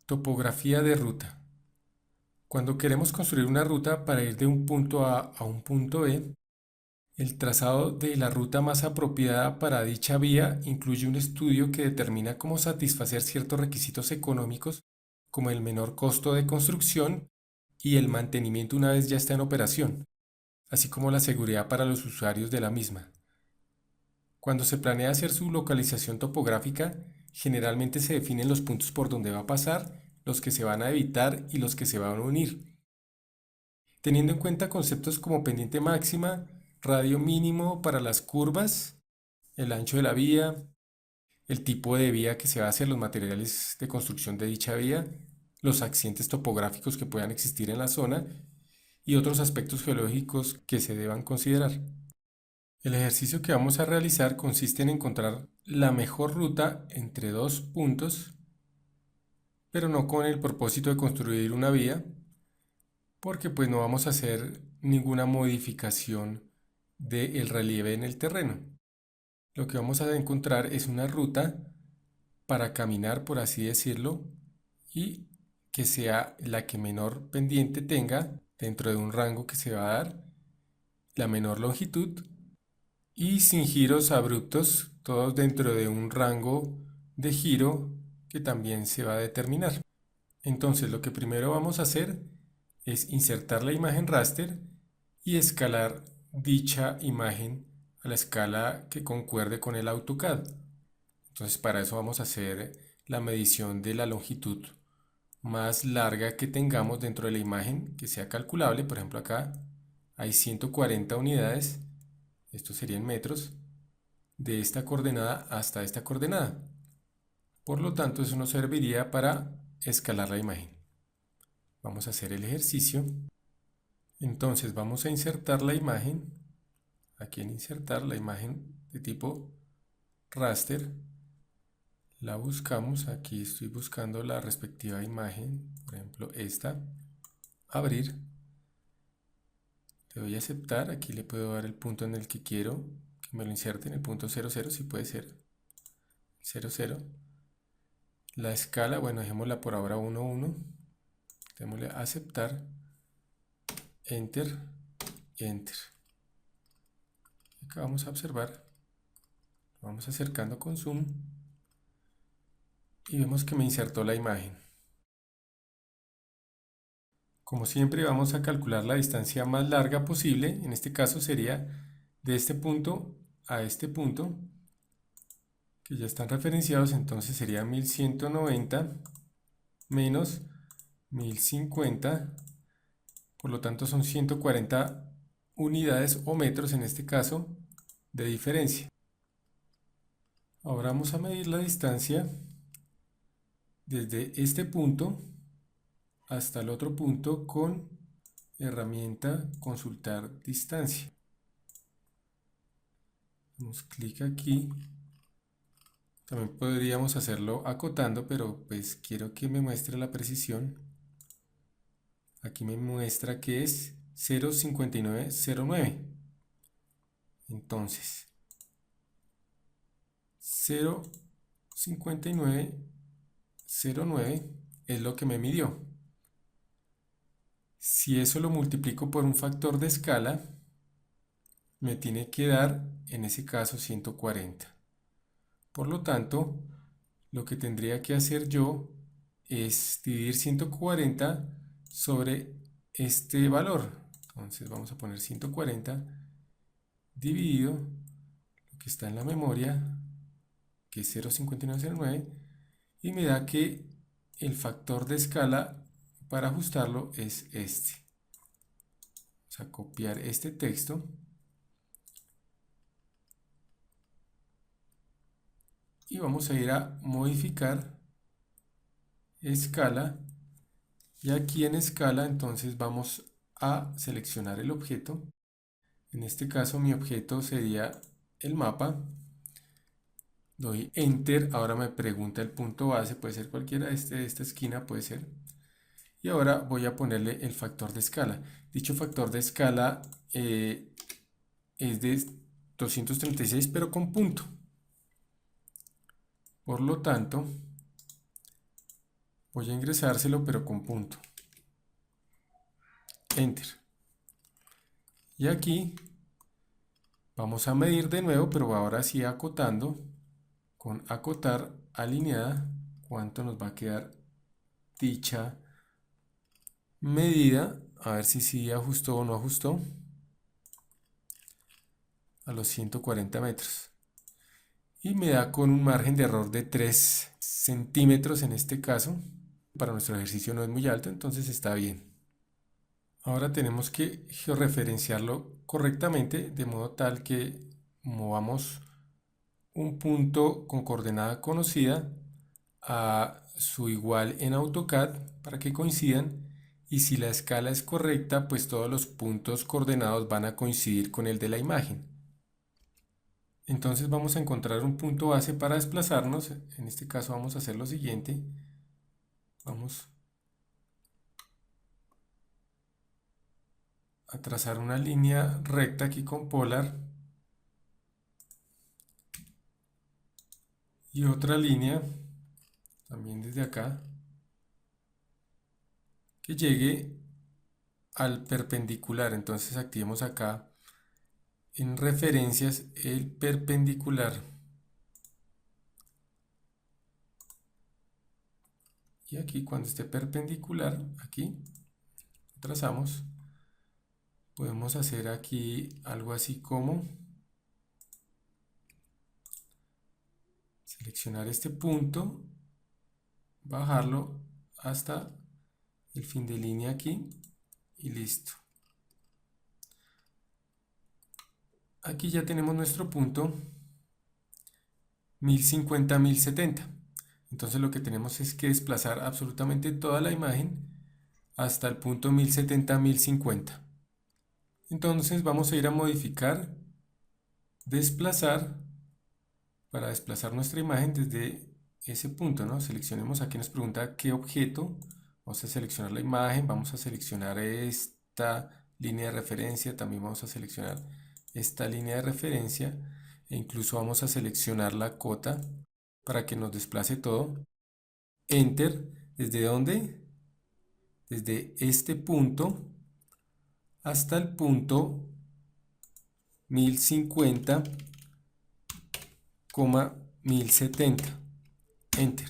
Topografía de ruta. Cuando queremos construir una ruta para ir de un punto A a un punto B, el trazado de la ruta más apropiada para dicha vía incluye un estudio que determina cómo satisfacer ciertos requisitos económicos, como el menor costo de construcción y el mantenimiento una vez ya está en operación, así como la seguridad para los usuarios de la misma. Cuando se planea hacer su localización topográfica, generalmente se definen los puntos por donde va a pasar, los que se van a evitar y los que se van a unir, teniendo en cuenta conceptos como pendiente máxima, radio mínimo para las curvas, el ancho de la vía, el tipo de vía que se va a hacer, los materiales de construcción de dicha vía, los accidentes topográficos que puedan existir en la zona y otros aspectos geológicos que se deban considerar. El ejercicio que vamos a realizar consiste en encontrar la mejor ruta entre dos puntos, pero no con el propósito de construir una vía, porque pues no vamos a hacer ninguna modificación del relieve en el terreno. Lo que vamos a encontrar es una ruta para caminar, por así decirlo, y que sea la que menor pendiente tenga dentro de un rango que se va a dar, la menor longitud y sin giros abruptos, todos dentro de un rango de giro que también se va a determinar. Entonces lo que primero vamos a hacer es insertar la imagen raster y escalar dicha imagen a la escala que concuerde con el AutoCAD. Entonces para eso vamos a hacer la medición de la longitud más larga que tengamos dentro de la imagen que sea calculable. Por ejemplo, acá hay 140 unidades, esto sería en metros, de esta coordenada hasta esta coordenada. Por lo tanto, eso nos serviría para escalar la imagen. Vamos a hacer el ejercicio. Entonces vamos a insertar la imagen. Aquí en insertar la imagen de tipo raster. La buscamos. Aquí estoy buscando la respectiva imagen. Por ejemplo, esta. Abrir. Le doy a aceptar. Aquí le puedo dar el punto en el que quiero que me lo inserte. En el punto 00, si puede ser. 00. La escala, bueno, dejémosla por ahora 1, 1. Démosle a aceptar. Enter. Enter. Acá vamos a observar. Vamos acercando con zoom. Y vemos que me insertó la imagen. Como siempre vamos a calcular la distancia más larga posible, en este caso sería de este punto a este punto, que ya están referenciados, entonces sería 1190 menos 1050, por lo tanto son 140 unidades o metros en este caso de diferencia. Ahora vamos a medir la distancia desde este punto hasta el otro punto con herramienta consultar distancia. Damos clic aquí. También podríamos hacerlo acotando, pero pues quiero que me muestre la precisión. Aquí me muestra que es 0,5909. Entonces 0,5909 es lo que me midió. Si eso lo multiplico por un factor de escala, me tiene que dar, en ese caso, 140. Por lo tanto, lo que tendría que hacer yo es dividir 140 sobre este valor. Entonces vamos a poner 140 dividido lo que está en la memoria, que es 0,5909, y me da que el factor de escala para ajustarlo es este. Vamos a copiar este texto y vamos a ir a modificar escala, y aquí en escala entonces vamos a seleccionar el objeto. En este caso mi objeto sería el mapa. Doy enter, ahora me pregunta el punto base, puede ser cualquiera de esta esquina, puede ser. Y ahora voy a ponerle el factor de escala. Dicho factor de escala es de 236, pero con punto. Por lo tanto, Voy a ingresárselo pero con punto. Enter. Y aquí vamos a medir de nuevo, pero ahora sí acotando, con acotar alineada, cuánto nos va a quedar dicha medida. A ver si sí ajustó o no ajustó. A los 140 metros. Y me da con un margen de error de 3 centímetros en este caso. Para nuestro ejercicio no es muy alto, entonces está bien. Ahora tenemos que georreferenciarlo correctamente, de modo tal que movamos un punto con coordenada conocida a su igual en AutoCAD para que coincidan, y si la escala es correcta, pues todos los puntos coordenados van a coincidir con el de la imagen. Entonces vamos a encontrar un punto base para desplazarnos. En este caso vamos a hacer lo siguiente. Vamos a trazar una línea recta aquí con Polar y otra línea también desde acá que llegue al perpendicular. Entonces activemos acá en referencias el perpendicular y aquí cuando esté perpendicular, aquí trazamos, podemos hacer aquí algo así como seleccionar este punto, bajarlo hasta el fin de línea aquí y listo. Aquí ya tenemos nuestro punto 1050-1070. Entonces lo que tenemos es que desplazar absolutamente toda la imagen hasta el punto 1070-1050. Entonces vamos a ir a modificar, desplazar, para desplazar nuestra imagen desde ese punto, ¿no? Seleccionemos, aquí nos pregunta qué objeto. Vamos a seleccionar la imagen, vamos a seleccionar esta línea de referencia, también vamos a seleccionar esta línea de referencia e incluso vamos a seleccionar la cota para que nos desplace todo. Enter. ¿Desde dónde? Desde este punto hasta el punto 1050,1070. Enter.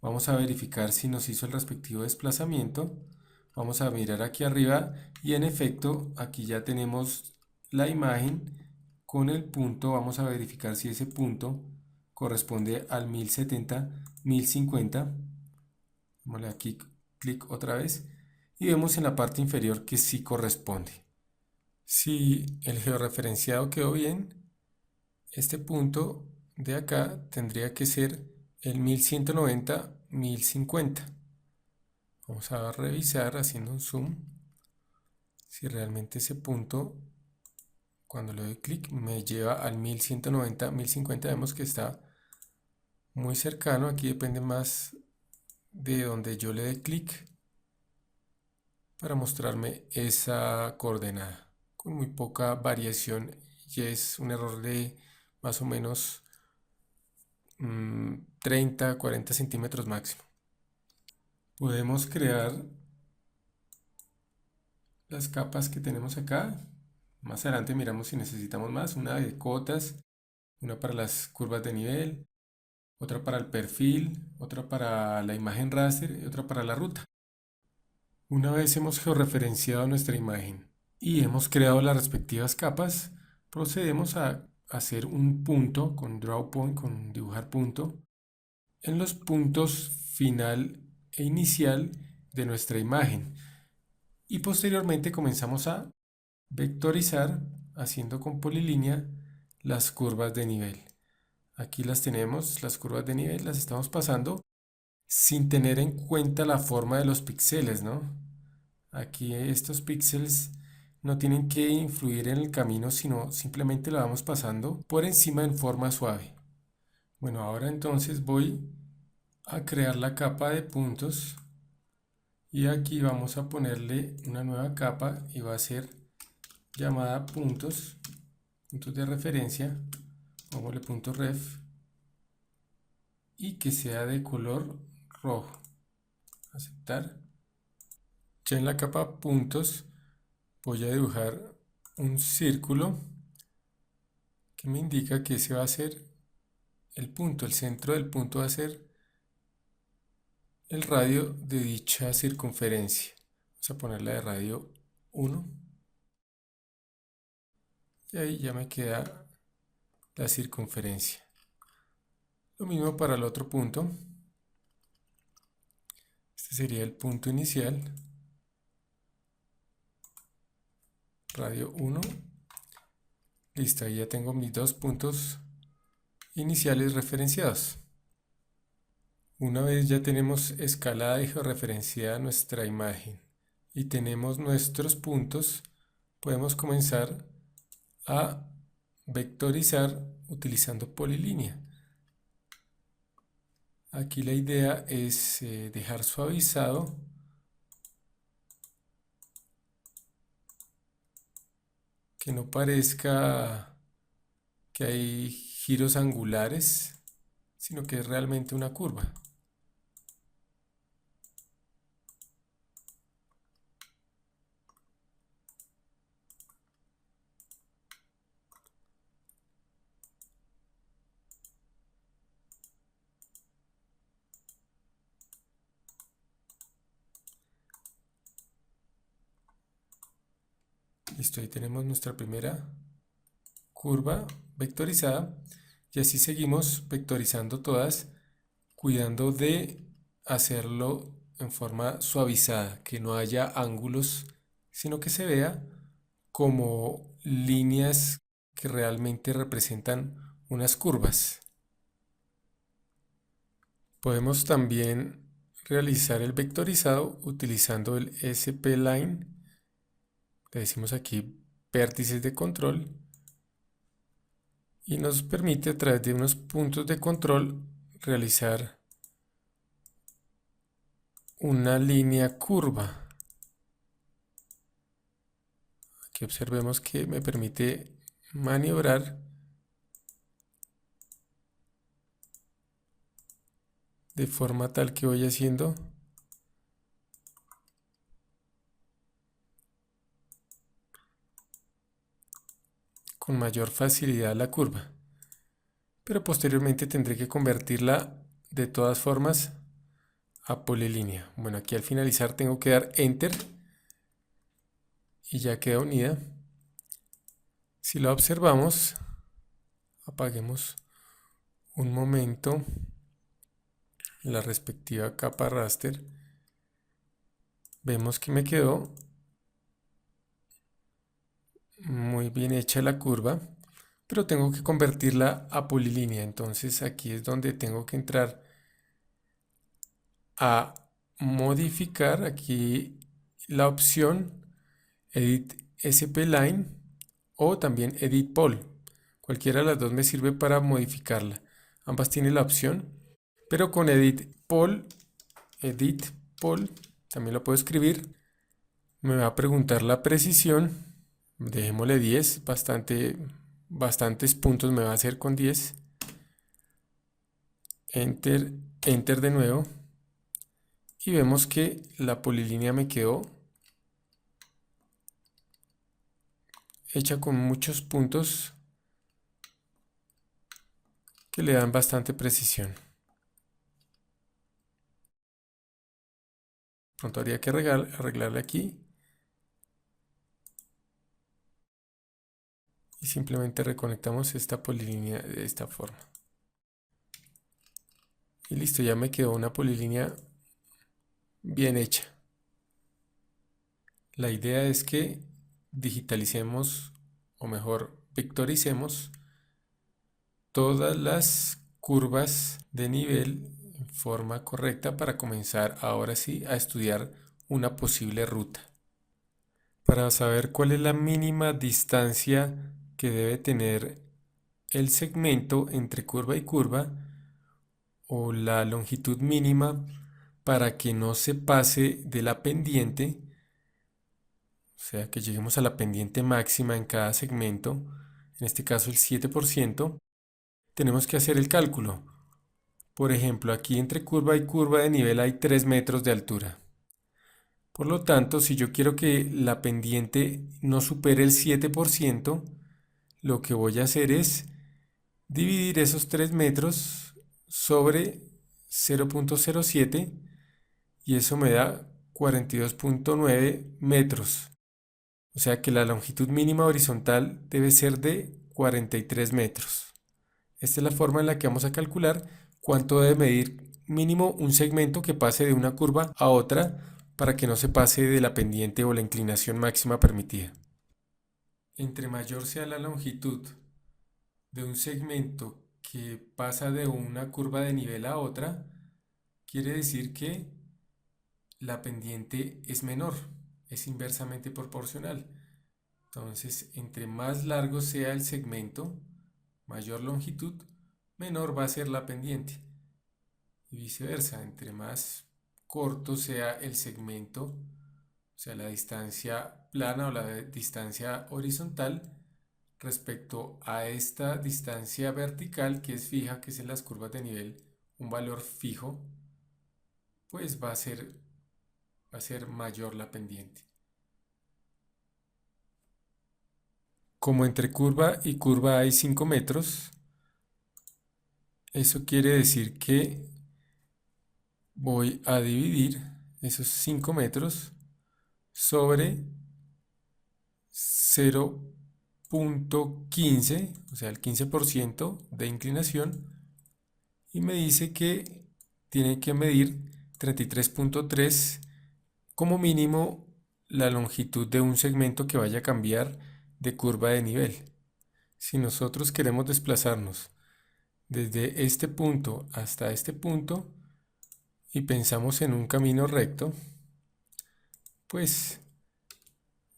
Vamos a verificar si nos hizo el respectivo desplazamiento. Vamos a mirar aquí arriba y en efecto aquí ya tenemos la imagen con el punto. Vamos a verificar si ese punto corresponde al 1070-1050. Démosle aquí clic otra vez y vemos en la parte inferior que sí corresponde. Si el georreferenciado quedó bien, este punto de acá tendría que ser el 1190-1050. Vamos a revisar haciendo un zoom si realmente ese punto, cuando le doy clic, me lleva al 1190-1050. Vemos que está muy cercano. Aquí depende más de donde yo le dé clic para mostrarme esa coordenada con muy poca variación, y es un error de más o menos 30-40 centímetros máximo. Podemos crear las capas que tenemos acá. Más adelante miramos si necesitamos más. Una de cotas, una para las curvas de nivel, otra para el perfil, otra para la imagen raster y otra para la ruta. Una vez hemos georreferenciado nuestra imagen y hemos creado las respectivas capas, procedemos a hacer un punto con draw point, con dibujar punto, en los puntos final e inicial de nuestra imagen. Y posteriormente comenzamos a vectorizar haciendo con polilínea las curvas de nivel. Aquí las tenemos, las curvas de nivel las estamos pasando sin tener en cuenta la forma de los píxeles, ¿no? Aquí estos píxeles no tienen que influir en el camino, sino simplemente la vamos pasando por encima en forma suave. Bueno, ahora entonces voy a crear la capa de puntos y aquí vamos a ponerle una nueva capa y va a ser llamada puntos de referencia. Pongámosle punto ref y que sea de color rojo. aceptar. Ya en la capa puntos voy a dibujar un círculo que me indica que ese va a ser el punto, el centro del punto va a ser el radio de dicha circunferencia. Vamos a ponerla de radio 1 y ahí ya me queda la circunferencia. Lo mismo para el otro punto. Este sería el punto inicial, radio 1. Listo, ahí ya tengo mis dos puntos iniciales referenciados. Una vez ya tenemos escalada y georreferenciada nuestra imagen y tenemos nuestros puntos, podemos comenzar a vectorizar utilizando polilínea. Aquí la idea es dejar suavizado que no parezca que hay giros angulares, sino que es realmente una curva. Listo, ahí tenemos nuestra primera curva vectorizada y así seguimos vectorizando todas, cuidando de hacerlo en forma suavizada, que no haya ángulos, sino que se vea como líneas que realmente representan unas curvas. Podemos también realizar el vectorizado utilizando el SP-Line. Le decimos aquí vértices de control y nos permite a través de unos puntos de control realizar una línea curva. Aquí observemos que me permite maniobrar de forma tal que voy haciendo con mayor facilidad la curva, pero posteriormente tendré que convertirla de todas formas a polilínea. Bueno, aquí al finalizar tengo que dar Enter y ya queda unida. Si la observamos, apaguemos un momento la respectiva capa raster, vemos que me quedó muy bien hecha la curva, pero tengo que convertirla a polilínea. Entonces aquí es donde tengo que entrar a modificar aquí la opción Edit SP-Line o también Edit Pol. Cualquiera de las dos me sirve para modificarla. Ambas tienen la opción, pero con Edit Pol, también lo puedo escribir. Me va a preguntar la precisión. Dejémosle 10, bastantes puntos me va a hacer con 10. Enter, Enter de nuevo. Y vemos que la polilínea me quedó hecha con muchos puntos que le dan bastante precisión. Pronto habría que arreglarle aquí. Y simplemente reconectamos esta polilínea de esta forma. Y listo, ya me quedó una polilínea bien hecha. La idea es que digitalicemos, o mejor, vectoricemos todas las curvas de nivel en forma correcta para comenzar ahora sí a estudiar una posible ruta. Para saber cuál es la mínima distancia que debe tener el segmento entre curva y curva, o la longitud mínima para que no se pase de la pendiente, o sea que lleguemos a la pendiente máxima en cada segmento, en este caso el 7%, tenemos que hacer el cálculo. Por ejemplo, aquí entre curva y curva de nivel hay 3 metros de altura. Por lo tanto, si yo quiero que la pendiente no supere el 7%, lo que voy a hacer es dividir esos 3 metros sobre 0,07 y eso me da 42,9 metros. O sea que la longitud mínima horizontal debe ser de 43 metros. Esta es la forma en la que vamos a calcular cuánto debe medir mínimo un segmento que pase de una curva a otra para que no se pase de la pendiente o la inclinación máxima permitida. Entre mayor sea la longitud de un segmento que pasa de una curva de nivel a otra, quiere decir que la pendiente es menor, es inversamente proporcional. Entonces, entre más largo sea el segmento, mayor longitud, menor va a ser la pendiente. Y viceversa, entre más corto sea el segmento, o sea, la distancia plana o la distancia horizontal, respecto a esta distancia vertical que es fija, que es en las curvas de nivel, un valor fijo, pues va a ser mayor la pendiente. Como entre curva y curva hay 5 metros, eso quiere decir que voy a dividir esos 5 metros sobre 0,15, o sea, el 15% de inclinación, y me dice que tiene que medir 33,3 como mínimo la longitud de un segmento que vaya a cambiar de curva de nivel. Si nosotros queremos desplazarnos desde este punto hasta este punto y pensamos en un camino recto, pues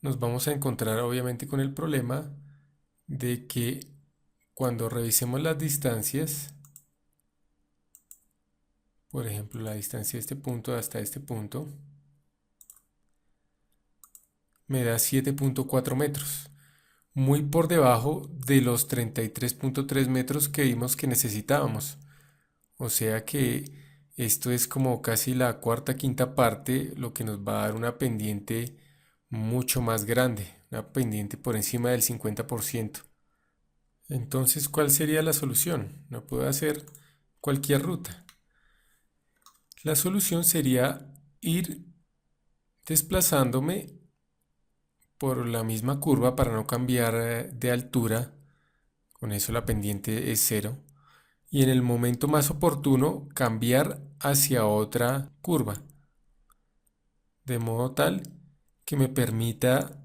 nos vamos a encontrar obviamente con el problema de que cuando revisemos las distancias, por ejemplo la distancia de este punto hasta este punto, me da 7,4 metros, muy por debajo de los 33,3 metros que vimos que necesitábamos. O sea que esto es como casi la cuarta, quinta parte, lo que nos va a dar una pendiente mucho más grande, una pendiente por encima del 50%. Entonces, ¿cuál sería la solución? No puedo hacer cualquier ruta. La solución sería ir desplazándome por la misma curva para no cambiar de altura. Con eso la pendiente es cero. Y en el momento más oportuno cambiar hacia otra curva. De modo tal que me permita,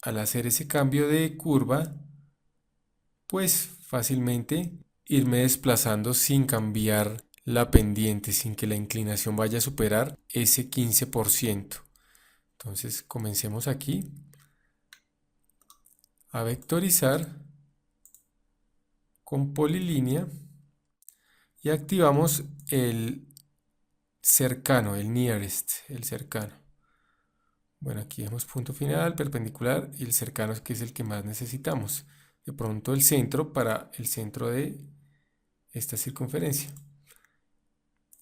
al hacer ese cambio de curva, pues fácilmente irme desplazando sin cambiar la pendiente, sin que la inclinación vaya a superar ese 15%. Entonces comencemos aquí a vectorizar con polilínea y activamos el cercano, el nearest, el cercano. Bueno, aquí vemos punto final, perpendicular y el cercano que es el que más necesitamos. De pronto el centro para el centro de esta circunferencia.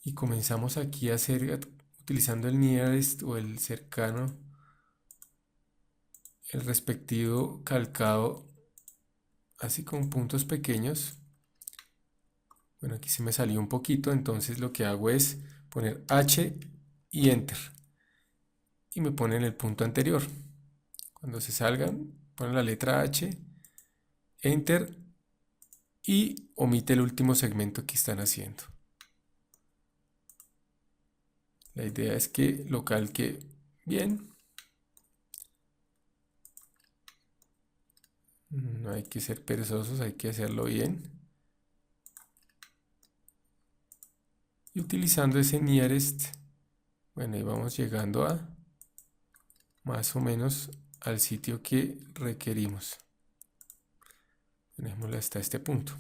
Y comenzamos aquí a hacer, utilizando el nearest o el cercano, el respectivo calcado, así con puntos pequeños. Bueno, aquí se me salió un poquito, entonces lo que hago es poner H y Enter. Y me ponen el punto anterior. Cuando se salgan, ponen la letra H, Enter y omite el último segmento que están haciendo. La idea es que lo calque bien. No hay que ser perezosos, hay que hacerlo bien. Y utilizando ese nearest, bueno, ahí vamos llegando a más o menos al sitio que requerimos. Dejémoslo hasta este punto.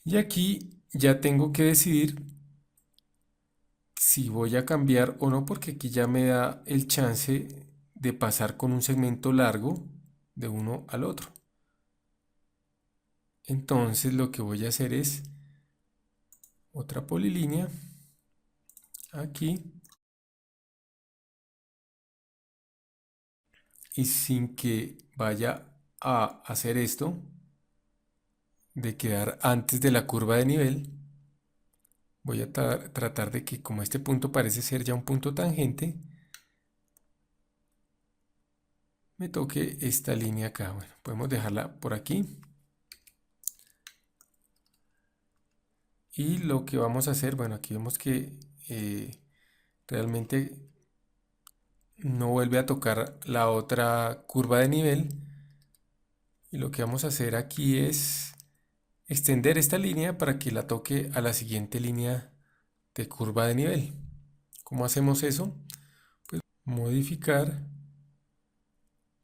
Y aquí ya tengo que decidir si voy a cambiar o no, porque aquí ya me da el chance de pasar con un segmento largo de uno al otro. Entonces lo que voy a hacer es otra polilínea aquí, y sin que vaya a hacer esto de quedar antes de la curva de nivel, voy a tratar de que, como este punto parece ser ya un punto tangente, me toque esta línea acá. Bueno, podemos dejarla por aquí. Y lo que vamos a hacer, bueno, aquí vemos que realmente no vuelve a tocar la otra curva de nivel. Y lo que vamos a hacer aquí es extender esta línea para que la toque a la siguiente línea de curva de nivel. ¿Cómo hacemos eso? Pues modificar,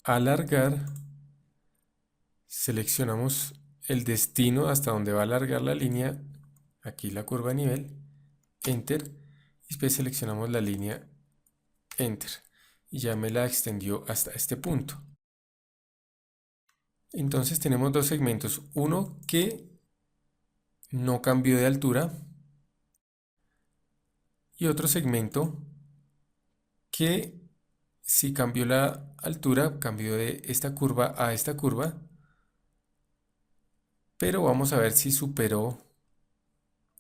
alargar, seleccionamos el destino hasta donde va a alargar la línea, aquí la curva de nivel, Enter, y después seleccionamos la línea, Enter, y ya me la extendió hasta este punto. Entonces tenemos dos segmentos, uno que no cambió de altura y otro segmento que sí cambió la altura, cambió de esta curva a esta curva, pero vamos a ver si superó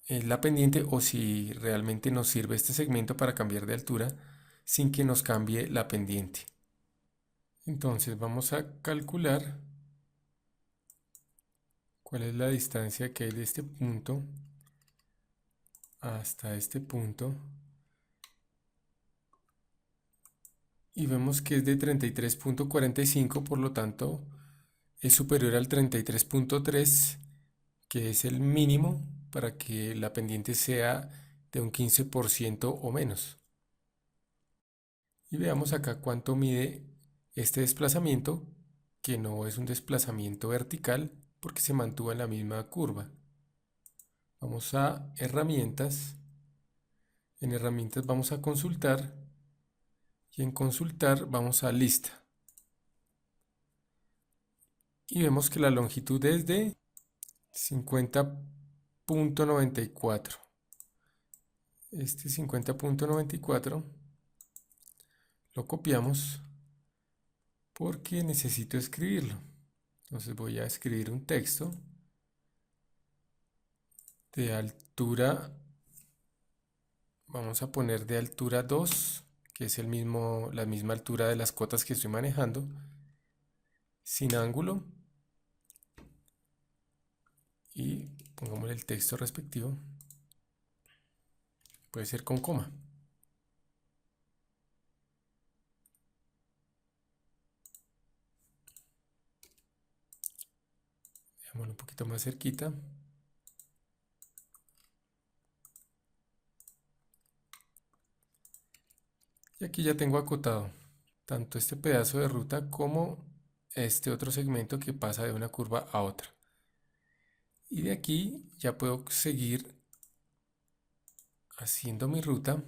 la pendiente o si realmente nos sirve este segmento para cambiar de altura sin que nos cambie la pendiente. Entonces vamos a calcular cuál es la distancia que hay de este punto hasta este punto, y vemos que es de 33.45, por lo tanto es superior al 33.3, que es el mínimo para que la pendiente sea de un 15% o menos. Y veamos acá cuánto mide este desplazamiento, que no es un desplazamiento vertical porque se mantuvo en la misma curva. Vamos a herramientas. En herramientas vamos a consultar, y en consultar vamos a lista. Y vemos que la longitud es de 50.94. Este 50.94 lo copiamos porque necesito escribirlo. Entonces voy a escribir un texto de altura, vamos a poner de altura 2, que es la misma altura de las cotas que estoy manejando, sin ángulo, y pongámosle el texto respectivo, puede ser con coma. Dejémoslo un poquito más cerquita. Y aquí ya tengo acotado tanto este pedazo de ruta como este otro segmento que pasa de una curva a otra. Y de aquí ya puedo seguir haciendo mi ruta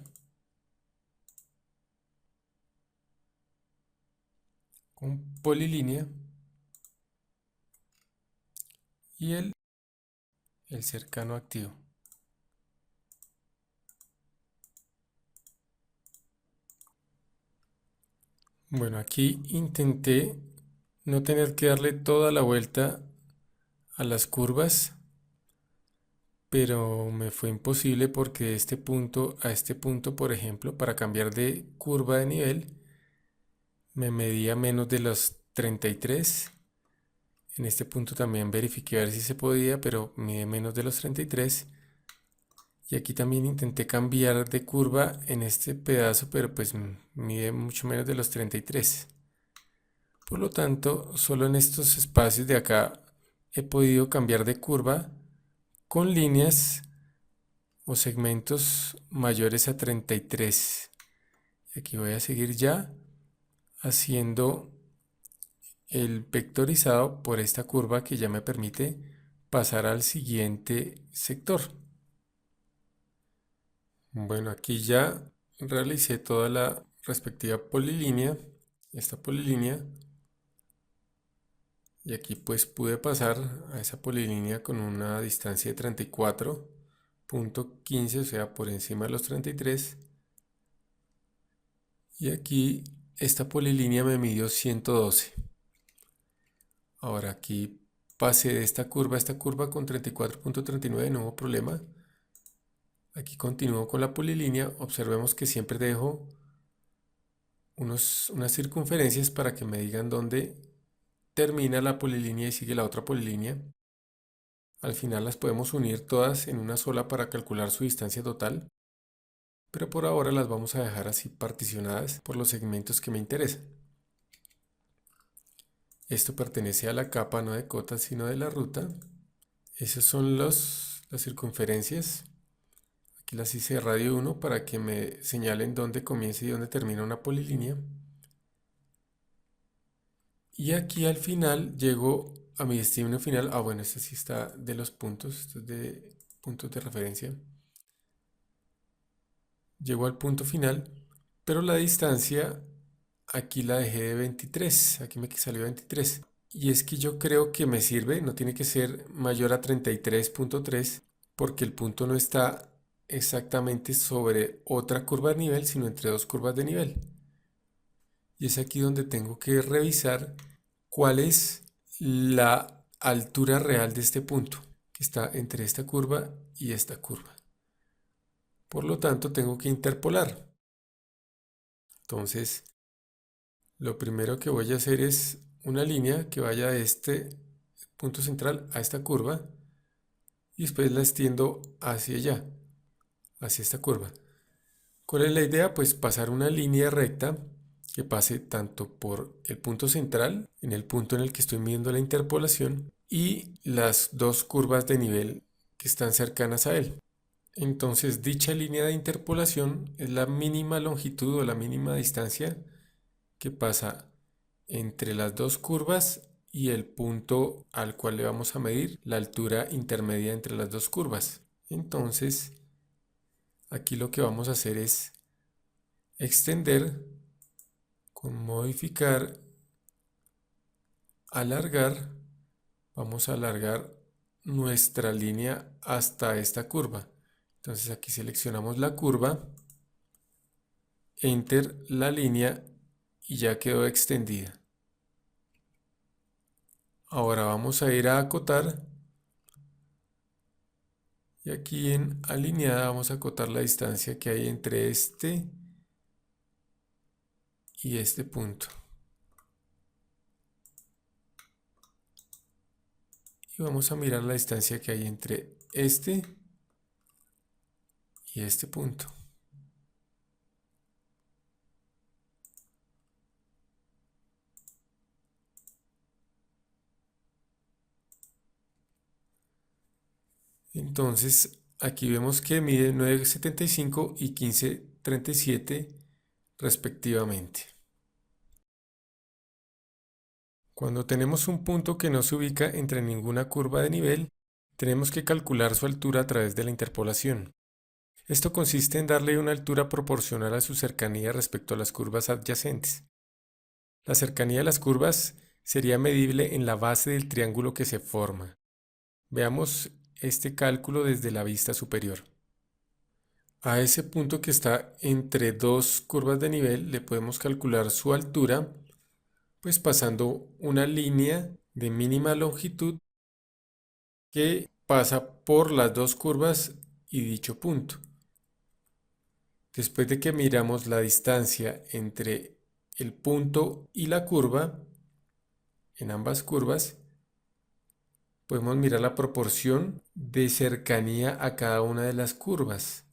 con polilínea y el cercano activo. Bueno, aquí intenté no tener que darle toda la vuelta a las curvas, pero me fue imposible porque de este punto a este punto, por ejemplo, para cambiar de curva de nivel, me medía menos de los 33. En este punto también verifiqué a ver si se podía, pero mide menos de los 33. Y aquí también intenté cambiar de curva en este pedazo, pero pues mide mucho menos de los 33. Por lo tanto, solo en estos espacios de acá he podido cambiar de curva con líneas o segmentos mayores a 33. Aquí voy a seguir ya haciendo el vectorizado por esta curva que ya me permite pasar al siguiente sector. Bueno, aquí ya realicé toda la respectiva polilínea. Esta polilínea Y aquí pues pude pasar a esa polilínea con una distancia de 34.15, o sea, por encima de los 33. Y aquí esta polilínea me midió 112. Ahora aquí pasé de esta curva a esta curva con 34.39, no hubo problema. Aquí continúo con la polilínea. Observemos que siempre dejo unas circunferencias para que me digan dónde termina la polilínea y sigue la otra polilínea. Al final las podemos unir todas en una sola para calcular su distancia total, pero por ahora las vamos a dejar así particionadas por los segmentos que me interesan. Esto pertenece a la capa no de cotas sino de la ruta. Esas son las circunferencias. Aquí las hice de radio 1 para que me señalen dónde comienza y dónde termina una polilínea. Y aquí al final llego a mi destino final. Ah, bueno, este sí está de los puntos, esto es de puntos de referencia. Llego al punto final, pero la distancia aquí la dejé de 23, aquí me salió 23. Y es que yo creo que me sirve, no tiene que ser mayor a 33.3, porque el punto no está exactamente sobre otra curva de nivel, sino entre dos curvas de nivel. Y es aquí donde tengo que revisar cuál es la altura real de este punto, que está entre esta curva y esta curva. Por lo tanto, tengo que interpolar. Entonces, lo primero que voy a hacer es una línea que vaya de este punto central a esta curva y después la extiendo hacia allá, hacia esta curva. ¿Cuál es la idea? Pues pasar una línea recta que pase tanto por el punto central, en el punto en el que estoy midiendo la interpolación, y las dos curvas de nivel que están cercanas a él. Entonces, dicha línea de interpolación es la mínima longitud o la mínima distancia que pasa entre las dos curvas y el punto al cual le vamos a medir la altura intermedia entre las dos curvas. Entonces, aquí lo que vamos a hacer es extender con modificar, alargar. Vamos a alargar nuestra línea hasta esta curva. Entonces aquí seleccionamos la curva, enter la línea y ya quedó extendida. Ahora vamos a ir a acotar y aquí en alineada vamos a acotar la distancia que hay entre este y este punto. Y vamos a mirar la distancia que hay entre este y este punto. Entonces aquí vemos que mide 9,75 y 15,37 respectivamente. Cuando tenemos un punto que no se ubica entre ninguna curva de nivel, tenemos que calcular su altura a través de la interpolación. Esto consiste en darle una altura proporcional a su cercanía respecto a las curvas adyacentes. La cercanía de las curvas sería medible en la base del triángulo que se forma. Veamos este cálculo desde la vista superior. A ese punto que está entre dos curvas de nivel le podemos calcular su altura, pues pasando una línea de mínima longitud que pasa por las dos curvas y dicho punto. Después de que miramos la distancia entre el punto y la curva, en ambas curvas, podemos mirar la proporción de cercanía a cada una de las curvas.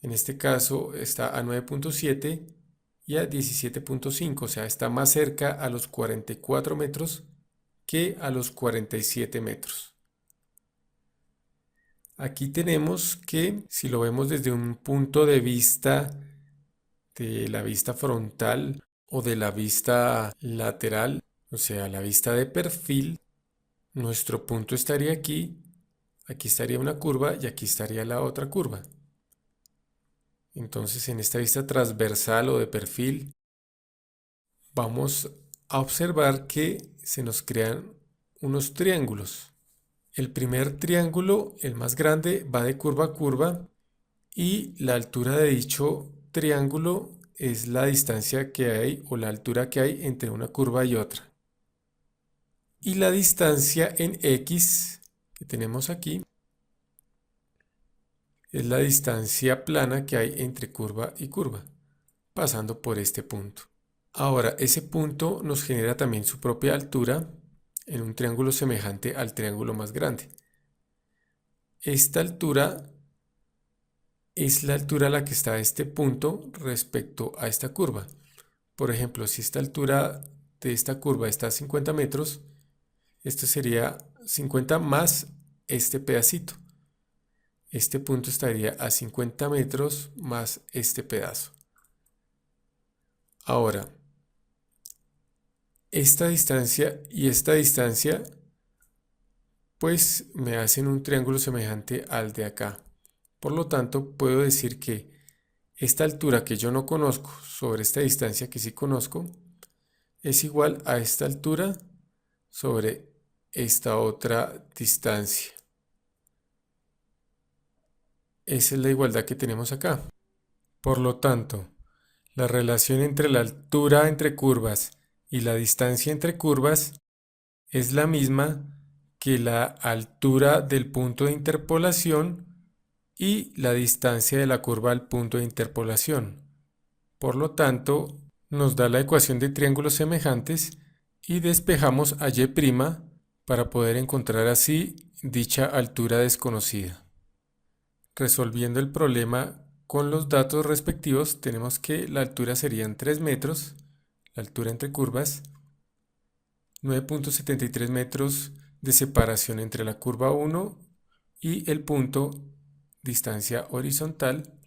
En este caso está a 9.7 y a 17.5, o sea, está más cerca a los 44 metros que a los 47 metros. Aquí tenemos que, si lo vemos desde un punto de vista de la vista frontal o de la vista lateral, o sea, la vista de perfil, nuestro punto estaría aquí, aquí estaría una curva y aquí estaría la otra curva. Entonces, en esta vista transversal o de perfil, vamos a observar que se nos crean unos triángulos. El primer triángulo, el más grande, va de curva a curva y la altura de dicho triángulo es la distancia que hay o la altura que hay entre una curva y otra. Y la distancia en X que tenemos aquí es la distancia plana que hay entre curva y curva, pasando por este punto. Ahora, ese punto nos genera también su propia altura en un triángulo semejante al triángulo más grande. Esta altura es la altura a la que está este punto respecto a esta curva. Por ejemplo, si esta altura de esta curva está a 50 metros, esto sería 50 más este pedacito. Este punto estaría a 50 metros más este pedazo. Ahora, esta distancia y esta distancia pues me hacen un triángulo semejante al de acá. Por lo tanto, puedo decir que esta altura que yo no conozco sobre esta distancia que sí conozco es igual a esta altura sobre esta otra distancia. Esa es la igualdad que tenemos acá. Por lo tanto, la relación entre la altura entre curvas y la distancia entre curvas es la misma que la altura del punto de interpolación y la distancia de la curva al punto de interpolación. Por lo tanto, nos da la ecuación de triángulos semejantes y despejamos a y' para poder encontrar así dicha altura desconocida. Resolviendo el problema con los datos respectivos, tenemos que la altura serían 3 metros, la altura entre curvas, 9.73 metros de separación entre la curva 1 y el punto, distancia horizontal,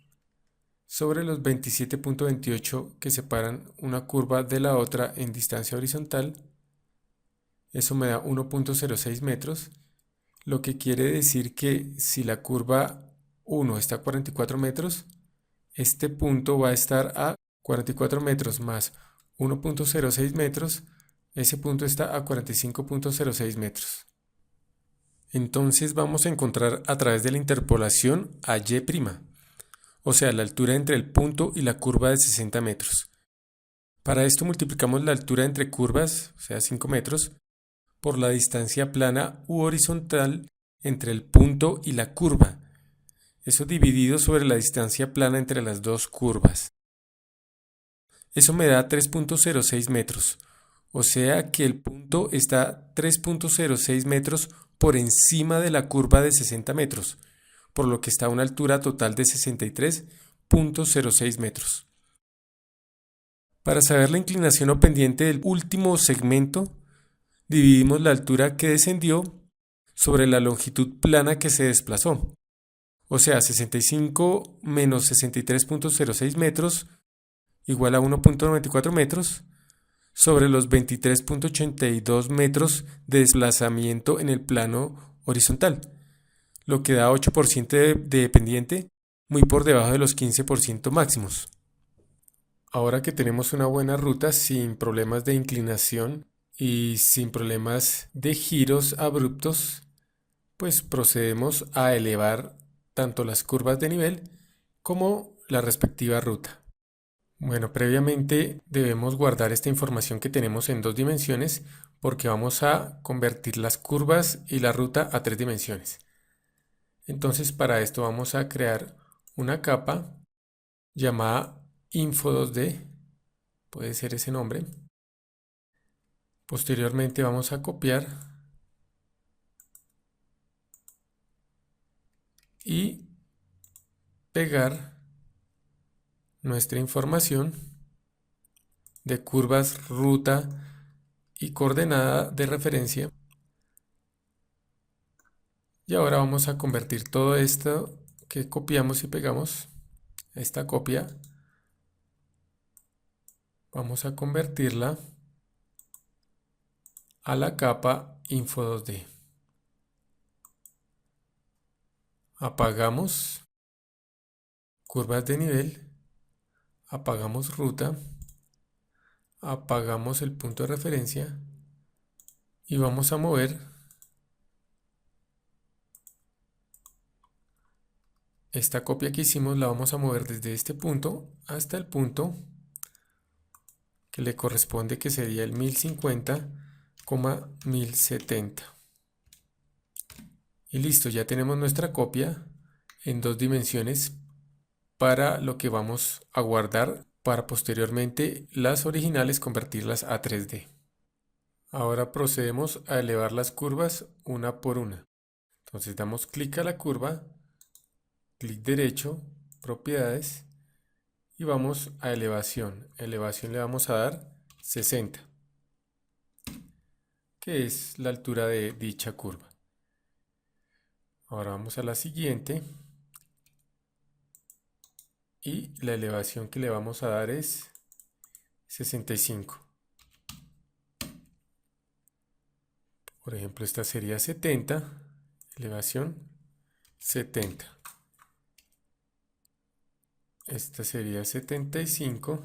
sobre los 27.28 que separan una curva de la otra en distancia horizontal. Eso me da 1.06 metros, lo que quiere decir que si la curva 1 está a 44 metros, este punto va a estar a 44 metros más 1.06 metros, ese punto está a 45.06 metros. Entonces vamos a encontrar a través de la interpolación a y', o sea, la altura entre el punto y la curva de 60 metros. Para esto multiplicamos la altura entre curvas, o sea, 5 metros, por la distancia plana u horizontal entre el punto y la curva. Eso dividido sobre la distancia plana entre las dos curvas. Eso me da 3.06 metros, o sea que el punto está 3.06 metros por encima de la curva de 60 metros, por lo que está a una altura total de 63.06 metros. Para saber la inclinación o pendiente del último segmento, dividimos la altura que descendió sobre la longitud plana que se desplazó. O sea, 65 menos 63.06 metros igual a 1.94 metros sobre los 23.82 metros de desplazamiento en el plano horizontal, lo que da 8% de pendiente, muy por debajo de los 15% máximos. Ahora que tenemos una buena ruta sin problemas de inclinación y sin problemas de giros abruptos, pues procedemos a elevar tanto las curvas de nivel como la respectiva ruta. Bueno, previamente debemos guardar esta información que tenemos en 2 dimensiones porque vamos a convertir las curvas y la ruta a 3 dimensiones. Entonces para esto vamos a crear una capa llamada Info 2D, puede ser ese nombre. Posteriormente vamos a copiar y pegar nuestra información de curvas, ruta y coordenada de referencia. Y ahora vamos a convertir todo esto que copiamos y pegamos, esta copia, vamos a convertirla a la capa Info 2D. Apagamos curvas de nivel, apagamos ruta, apagamos el punto de referencia y vamos a mover esta copia que hicimos, la vamos a mover desde este punto hasta el punto que le corresponde, que sería el 1050,1070. Y listo, ya tenemos nuestra copia en 2 dimensiones para lo que vamos a guardar para posteriormente las originales convertirlas a 3D. Ahora procedemos a elevar las curvas una por una. Entonces damos clic a la curva, clic derecho, propiedades, y vamos a elevación. Elevación le vamos a dar 60, que es la altura de dicha curva. Ahora vamos a la siguiente y la elevación que le vamos a dar es 65. Por ejemplo, esta sería 70, elevación 70. Esta sería 75,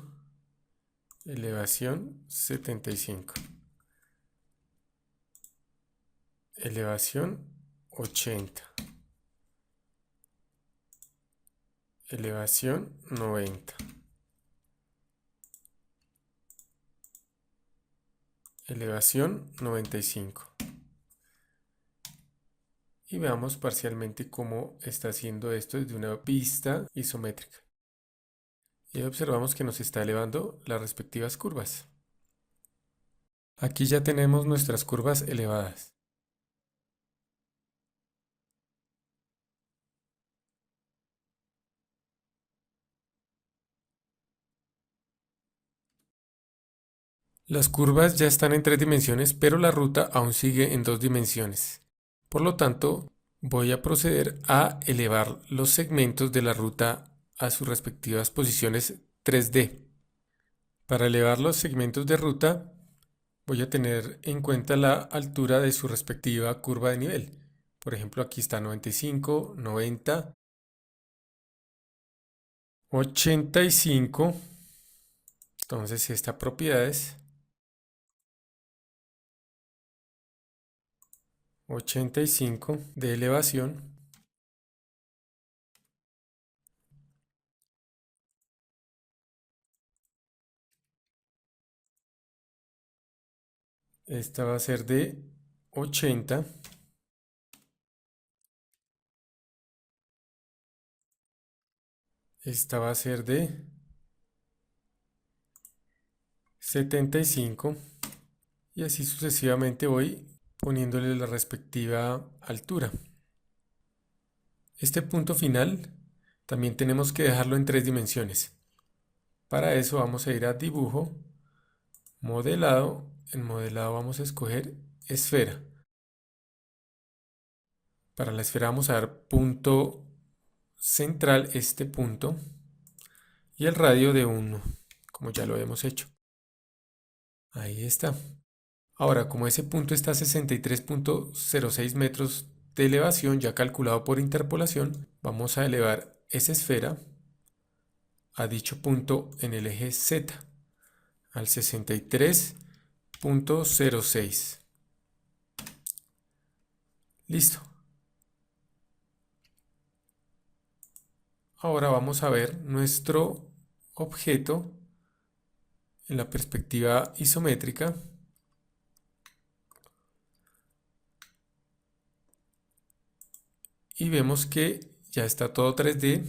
elevación 75. Elevación 80. Elevación 90. Elevación 95. Y veamos parcialmente cómo está haciendo esto desde una vista isométrica. Y observamos que nos está elevando las respectivas curvas. Aquí ya tenemos nuestras curvas elevadas. Las curvas ya están en 3 dimensiones, pero la ruta aún sigue en 2 dimensiones. Por lo tanto, voy a proceder a elevar los segmentos de la ruta a sus respectivas posiciones 3D. Para elevar los segmentos de ruta, voy a tener en cuenta la altura de su respectiva curva de nivel. Por ejemplo, aquí está 95, 90, 85. Entonces, esta propiedades 85 de elevación. Esta va a ser de 80. Esta va a ser de 75. Y así sucesivamente voy poniéndole la respectiva altura. Este punto final también tenemos que dejarlo en 3 dimensiones. Para eso vamos a ir a dibujo, modelado. En modelado vamos a escoger esfera. Para la esfera vamos a dar punto central, este punto, y el radio de 1, como ya lo hemos hecho. Ahí está. Ahora, como ese punto está a 63,06 metros de elevación, ya calculado por interpolación, vamos a elevar esa esfera a dicho punto en el eje Z, al 63,06. Listo. Ahora vamos a ver nuestro objeto en la perspectiva isométrica. Y vemos que ya está todo 3D.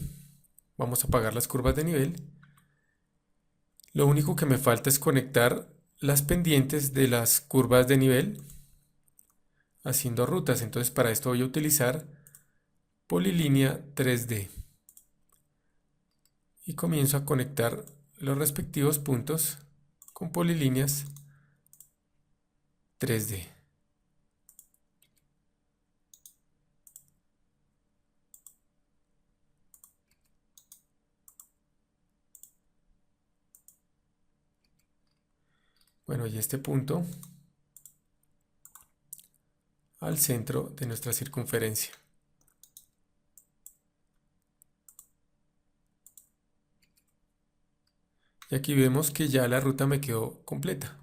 Vamos a apagar las curvas de nivel. Lo único que me falta es conectar las pendientes de las curvas de nivel haciendo rutas. Entonces para esto voy a utilizar polilínea 3D. Y comienzo a conectar los respectivos puntos con polilíneas 3D. Bueno, y este punto al centro de nuestra circunferencia. Y aquí vemos que ya la ruta me quedó completa.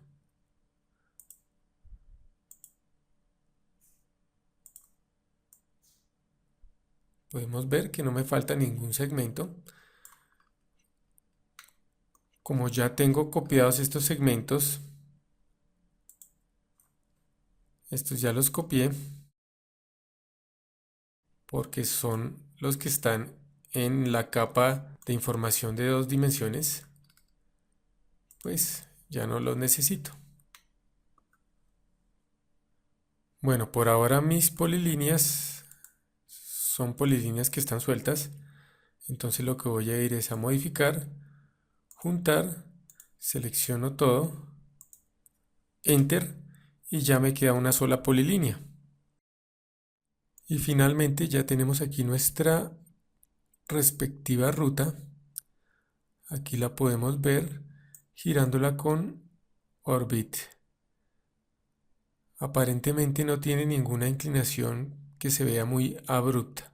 Podemos ver que no me falta ningún segmento. Como ya tengo copiados estos segmentos, estos ya los copié porque son los que están en la capa de información de 2 dimensiones, pues ya no los necesito. Bueno, por ahora mis polilíneas son polilíneas que están sueltas, entonces lo que voy a ir es a modificar, juntar, selecciono todo, enter y ya me queda una sola polilínea. Y finalmente ya tenemos aquí nuestra respectiva ruta. Aquí la podemos ver girándola con Orbit. Aparentemente no tiene ninguna inclinación que se vea muy abrupta.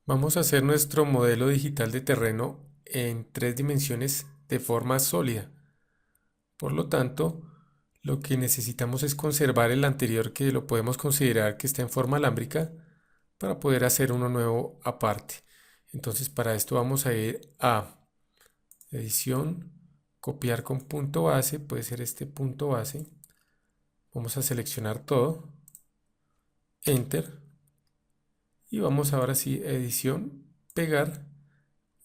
Vamos a hacer nuestro modelo digital de terreno en 3 dimensiones de forma sólida. Por lo tanto, lo que necesitamos es conservar el anterior, que lo podemos considerar que está en forma alámbrica, para poder hacer uno nuevo aparte. Entonces, para esto vamos a ir a edición, copiar con punto base, puede ser este punto base. Vamos a seleccionar todo, enter, y vamos ahora sí a edición, pegar,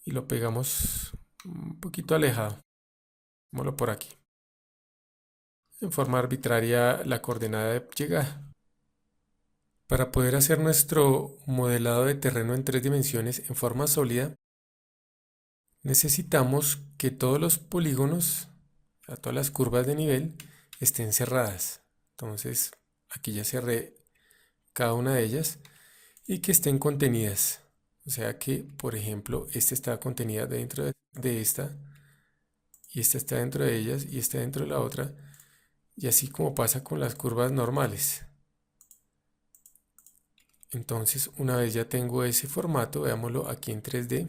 y lo pegamos un poquito alejado, pongámoslo por aquí, en forma arbitraria la coordenada de llegada. Para poder hacer nuestro modelado de terreno en 3 dimensiones en forma sólida, necesitamos que todos los polígonos, todas las curvas de nivel, estén cerradas. Entonces, aquí ya cerré cada una de ellas y que estén contenidas. O sea que, por ejemplo, esta está contenida dentro de esta, y esta está dentro de ellas, y esta dentro de la otra, y así como pasa con las curvas normales. Entonces, una vez ya tengo ese formato, veámoslo aquí en 3D.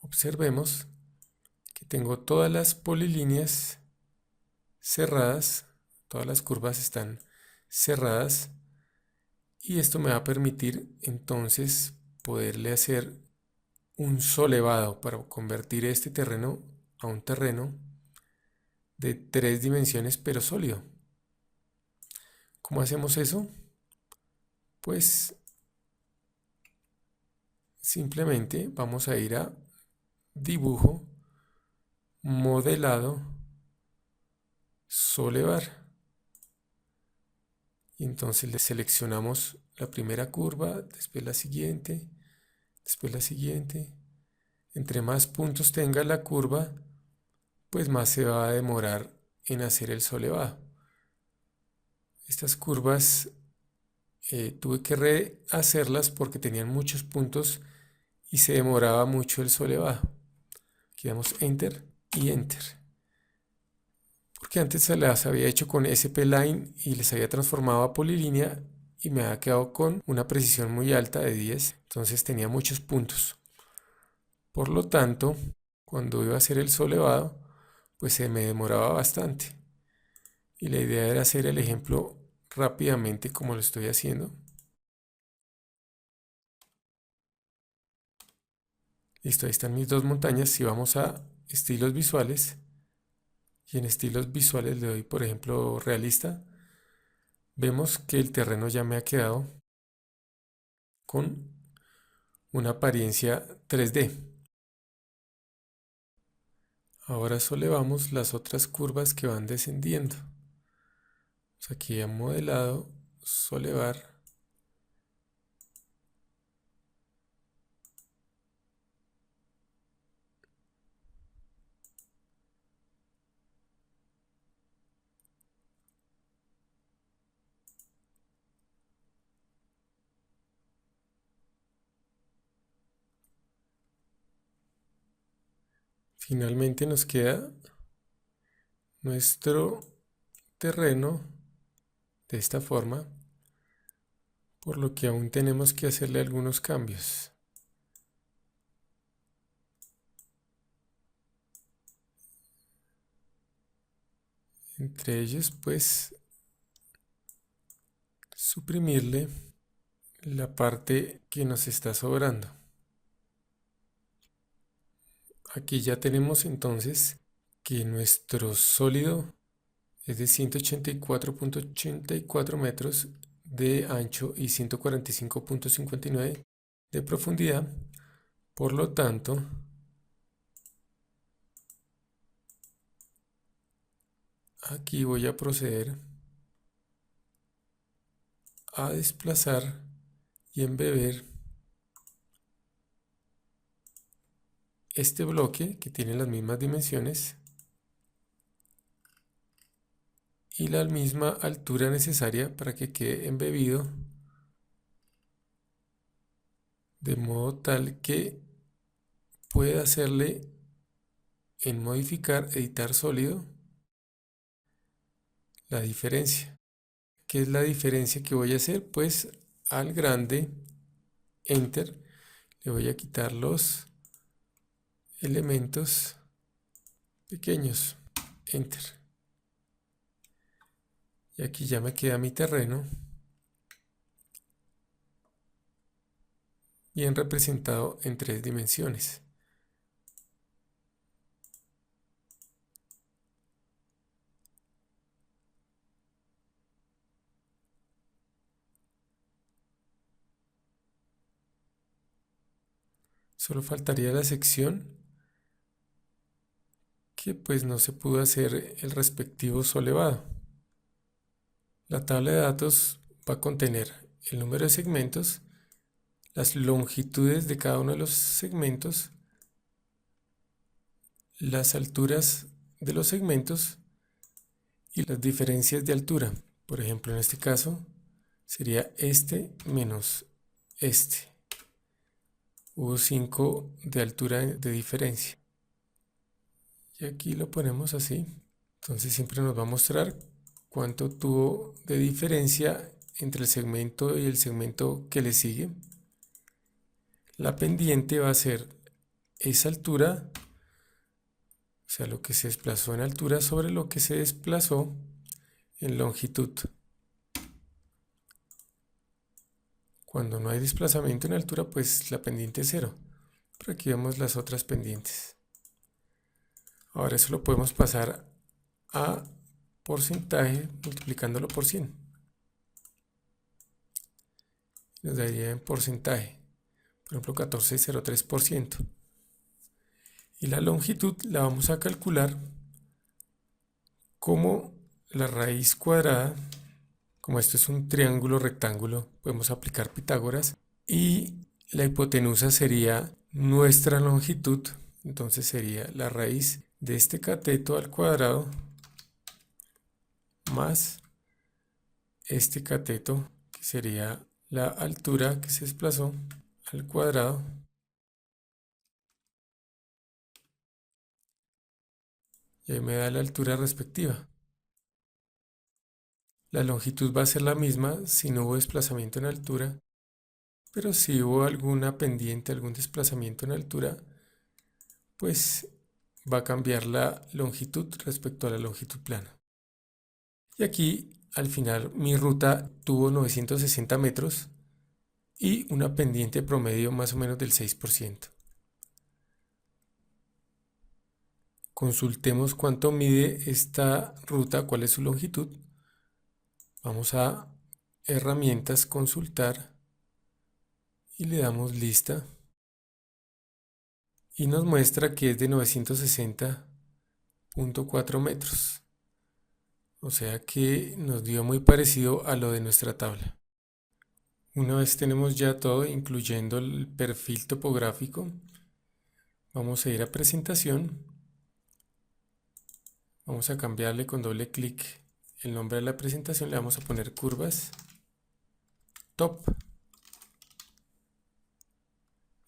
Observemos que tengo todas las polilíneas cerradas, todas las curvas están cerradas, y esto me va a permitir entonces poderle hacer un solevado para convertir este terreno a un terreno de 3 dimensiones pero sólido. ¿Cómo hacemos eso? Pues simplemente vamos a ir a dibujo, modelado, solevar. Y entonces le seleccionamos la primera curva, después la siguiente, después la siguiente. Entre más puntos tenga la curva, pues más se va a demorar en hacer el solevado. Estas curvas tuve que rehacerlas porque tenían muchos puntos y se demoraba mucho el solevado. Aquí damos Enter y Enter. Porque antes se las había hecho con SP-Line y les había transformado a polilínea y me había quedado con una precisión muy alta de 10. Entonces tenía muchos puntos. Por lo tanto, cuando iba a hacer el solevado, pues se me demoraba bastante. Y la idea era hacer el ejemplo rápidamente como lo estoy haciendo. Listo, ahí están mis dos montañas. Si vamos a estilos visuales, y en estilos visuales le doy, por ejemplo, realista, vemos que el terreno ya me ha quedado con una apariencia 3D. Ahora solevamos las otras curvas que van descendiendo. Aquí a modelado, solevar. Finalmente nos queda nuestro terreno de esta forma, por lo que aún tenemos que hacerle algunos cambios. Entre ellos, pues, suprimirle la parte que nos está sobrando. Aquí ya tenemos entonces que nuestro sólido es de 184,84 metros de ancho y 145,59 de profundidad. Por lo tanto, aquí voy a proceder a desplazar y embeber este bloque que tiene las mismas dimensiones y la misma altura necesaria para que quede embebido, de modo tal que pueda hacerle en modificar, editar sólido, la diferencia. ¿Qué es la diferencia que voy a hacer? Pues al grande, Enter, le voy a quitar los elementos pequeños, Enter. Y aquí ya me queda mi terreno bien representado en 3 dimensiones. Solo faltaría la sección que pues no se pudo hacer el respectivo solevado. La tabla de datos va a contener el número de segmentos, las longitudes de cada uno de los segmentos, las alturas de los segmentos y las diferencias de altura. Por ejemplo, en este caso sería este menos este. Hubo 5 de altura de diferencia. Y aquí lo ponemos así. Entonces siempre nos va a mostrar cuánto tuvo de diferencia entre el segmento y el segmento que le sigue. La pendiente va a ser esa altura, o sea, lo que se desplazó en altura sobre lo que se desplazó en longitud. Cuando no hay desplazamiento en altura, pues la pendiente es 0. Pero aquí vemos las otras pendientes. Ahora eso lo podemos pasar a porcentaje multiplicándolo por 100. Nos daría en porcentaje, por ejemplo 14,03%. Y la longitud la vamos a calcular como la raíz cuadrada. Como esto es un triángulo rectángulo, podemos aplicar Pitágoras. Y la hipotenusa sería nuestra longitud. Entonces sería la raíz de este cateto al cuadrado más este cateto, que sería la altura que se desplazó al cuadrado, y ahí me da la altura respectiva. La longitud va a ser la misma si no hubo desplazamiento en altura, pero si hubo alguna pendiente, algún desplazamiento en altura, pues va a cambiar la longitud respecto a la longitud plana. Y aquí al final mi ruta tuvo 960 metros y una pendiente promedio más o menos del 6%. Consultemos cuánto mide esta ruta, cuál es su longitud. Vamos a herramientas, consultar y le damos lista. Y nos muestra que es de 960,4 metros. O sea que nos dio muy parecido a lo de nuestra tabla. Una vez tenemos ya todo, incluyendo el perfil topográfico, vamos a ir a presentación. Vamos a cambiarle con doble clic el nombre de la presentación. Le vamos a poner curvas top.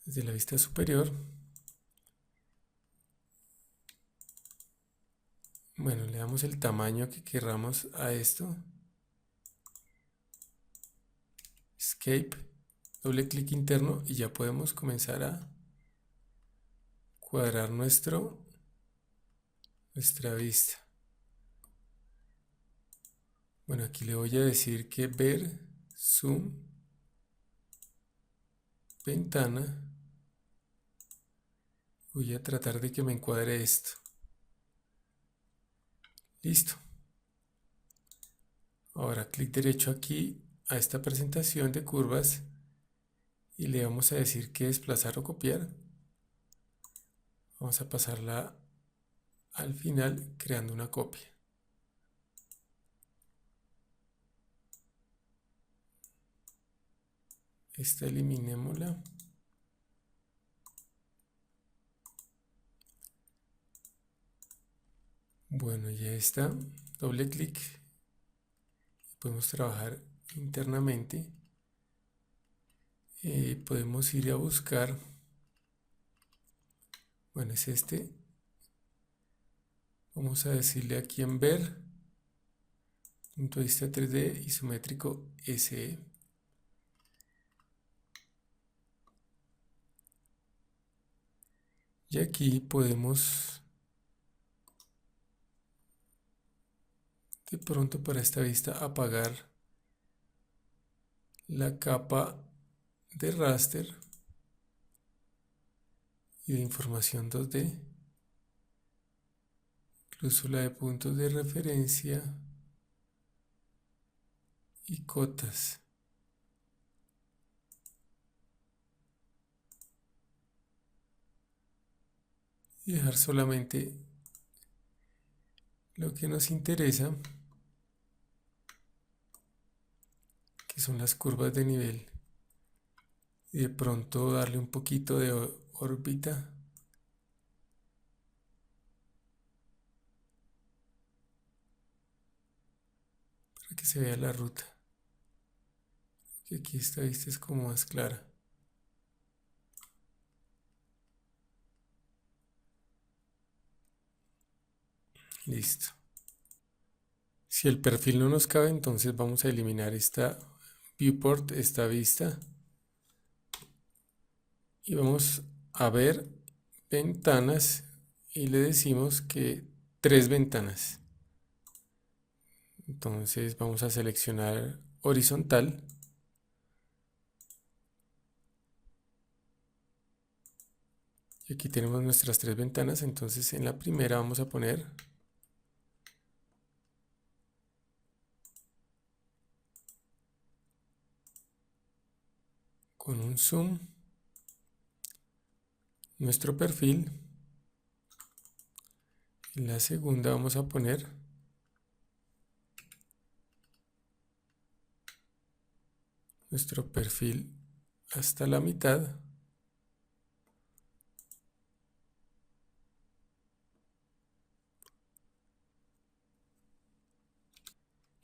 Desde la vista superior. Bueno, le damos el tamaño que queramos a esto. Escape, doble clic interno y ya podemos comenzar a cuadrar nuestra vista. Bueno, aquí le voy a decir que ver, zoom, ventana. Voy a tratar de que me encuadre esto. Listo. Ahora clic derecho aquí a esta presentación de curvas y le vamos a decir que desplazar o copiar. Vamos a pasarla al final creando una copia. Esta eliminémosla. Bueno, ya está. Doble clic. Podemos trabajar internamente. Podemos ir a buscar. Bueno, es este. Vamos a decirle aquí en ver. Punto de vista 3D isométrico SE. Y aquí podemos de pronto para esta vista apagar la capa de raster y de información 2D, incluso la de puntos de referencia y cotas. Y dejar solamente lo que nos interesa, que son las curvas de nivel. Y de pronto darle un poquito de órbita. Para que se vea la ruta. Que aquí esta vista es como más clara. Listo. Si el perfil no nos cabe, entonces vamos a eliminar esta viewport, esta vista. Y vamos a ver ventanas y le decimos que 3 ventanas. Entonces vamos a seleccionar horizontal. Y aquí tenemos nuestras 3 ventanas. Entonces en la primera vamos a poner con un zoom nuestro perfil. En la segunda vamos a poner nuestro perfil hasta la mitad.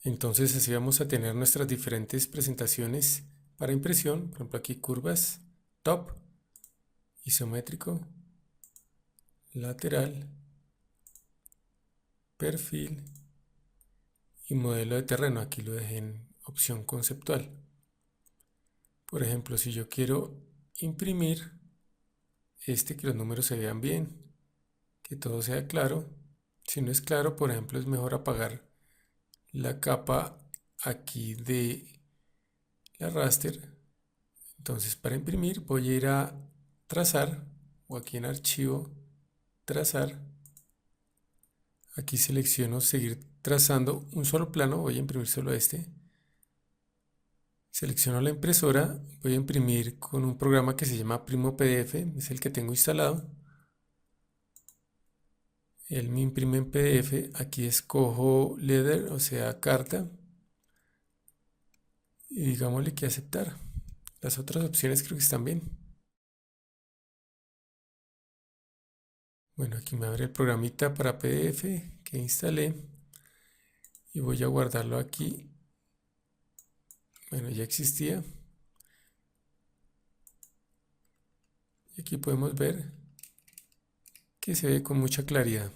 Entonces así vamos a tener nuestras diferentes presentaciones para impresión. Por ejemplo aquí curvas, top, isométrico, lateral, perfil y modelo de terreno. Aquí lo dejé en opción conceptual. Por ejemplo, si yo quiero imprimir que los números se vean bien, que todo sea claro. Si no es claro, por ejemplo, es mejor apagar la capa aquí de la raster. Entonces para imprimir voy a ir a trazar o aquí en archivo trazar. Aquí selecciono seguir trazando un solo plano, voy a imprimir solo este. Selecciono la impresora, voy a imprimir con un programa que se llama Primo PDF, es el que tengo instalado. Él me imprime en PDF, aquí escojo leather, o sea carta. Y digámosle que aceptar. Las otras opciones creo que están bien. Bueno, aquí me abre el programita para PDF que instalé y voy a guardarlo aquí. Bueno, ya existía. Y aquí podemos ver que se ve con mucha claridad.